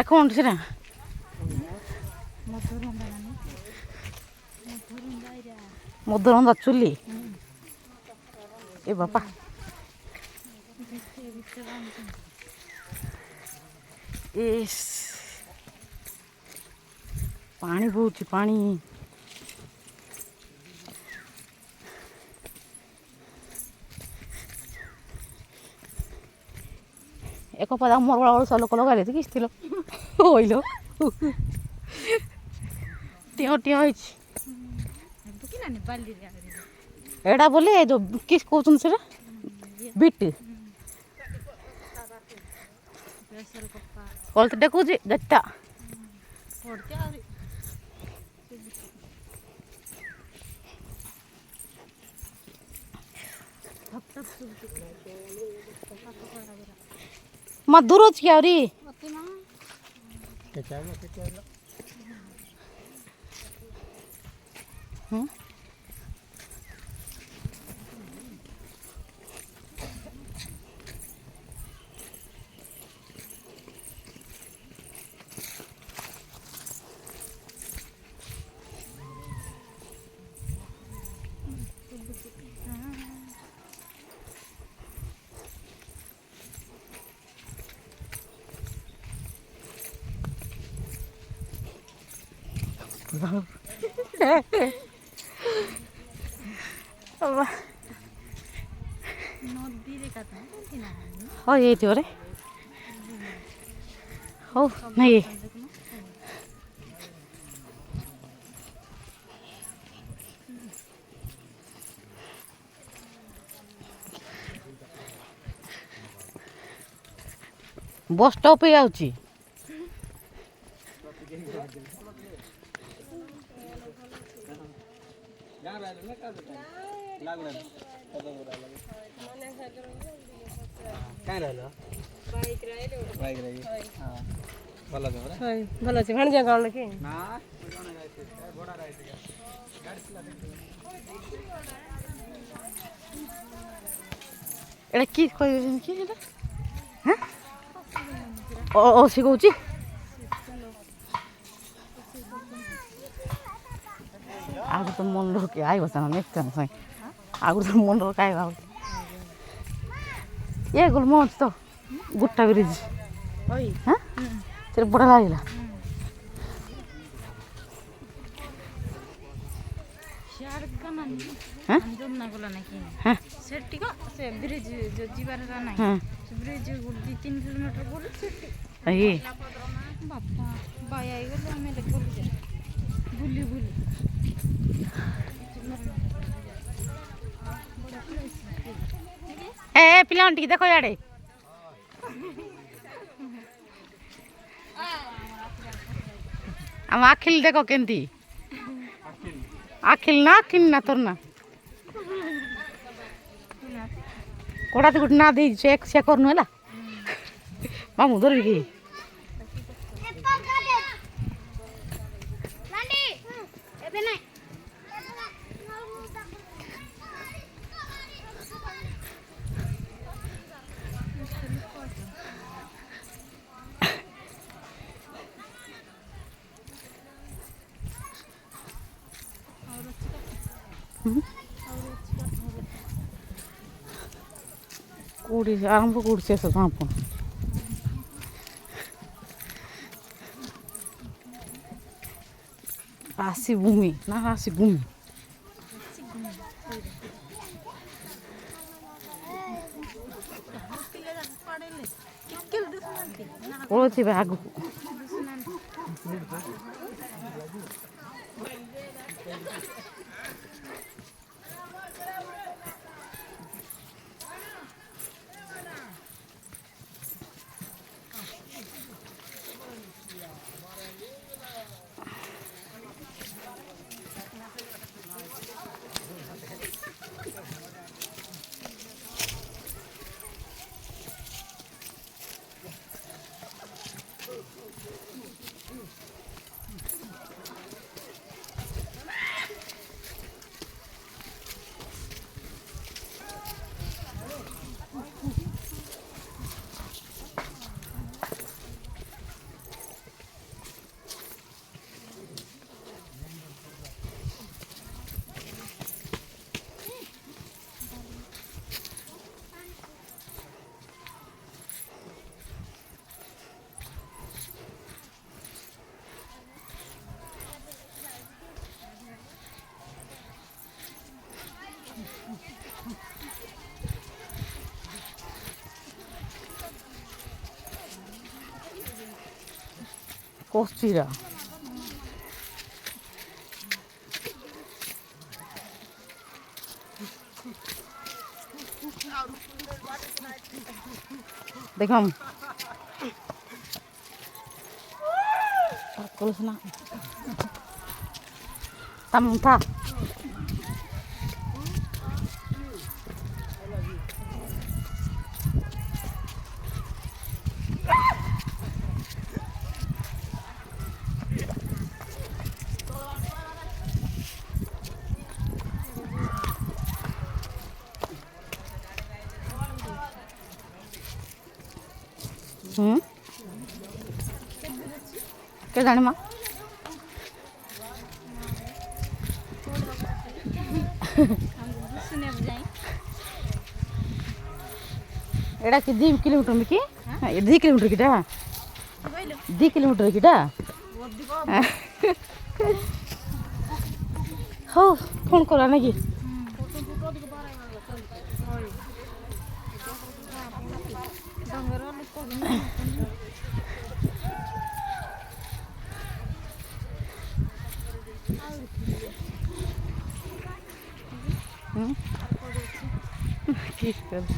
এখন সেটা মধ্যরন্দা চুল্লি এ বাপা ইস ପାଣି ବହୁଛି ପାଣି ଏକ ପଦା ମୋର ବଡ଼ ଲୋକ ଲଗାଇଲେ ଦେଖିଥିଲ ଓଇଲ ଟିଅ ଟିଅ ହେଇଛି ଏଇଟା ବୋଲେ ଯେଉଁ କି କହୁଛନ୍ତି ସେଇଟା ବିଟ୍ କଲତ ଦେଖୁଛି ଯେଟା ମା ଦୂର ଅଛି କି ଆହୁରି ହଉ ହେଇଥିବ ରେ ହଉ ନାଇଁ ବସ୍ ଷ୍ଟପ୍ ହେଇଯାଉଛି ଭଲ ଅଛି ଭାଣିଜା କ'ଣ କି ଏଇଟା କି କହିବେ କି ସେଟା ଅସି କହୁଛି ଆଗରୁ ତ ମନ ରଖି ଆଇବ ସାଙ୍ଗ ନେକ୍ସଟ ଟାଇମ୍ ସାଙ୍ଗେ ଆଗରୁ ତ ମନ ରଖି ଆଇବ ଏ ଗୁଲ ମଞ୍ଚ ତ ଗୁଟ୍ଟା ବ୍ରିଜ হ্যাঁ সেটা বড় লাগলা হ্যাঁ হ্যাঁ ସେଠିକ ସେ ବ୍ରିଜ ଯିବାର ନାହିଁ ସେ ବ୍ରିଜ 2-3 କିଲୋମିଟର ପରେ ସେଠି ଆଇ ବାପା ବାଇ ଆଇଗଲେ ଆମେ ବୁଲି ବୁଲି ଏ ପିଲାମାନେ ଟିକେ ଦେଖ ଇଆଡ଼େ ଆମ ଆଖିଲ ଦେଖ କେମିତି ଆଖିଲ ନା ଆଖିଲ ନା ତୋର ନା କୋଡ଼ା ତ ଗୋଟେ ନା ଦେଇଛି ସେ କରନୁ ହେଲା ମାମୁଁ ଧରିବି କି କୋଉଠି ଆରମ୍ଭ କୋଉଠି ଶେଷ କ'ଣ ଆପଣ ରାଶି ଭୂମି ନା ରାଶି ଭୂମି ପଳଉଥିବେ ଆଗକୁ କଷିରା ଦେଖମ କଲସନା ତମ ଥା के जाने माँ एड़ा कि 2 किलोमीटर में कि 2 किलोमीटर किटा 2 किलोमीटर किटा हो फोन करा ना कि ठीक कर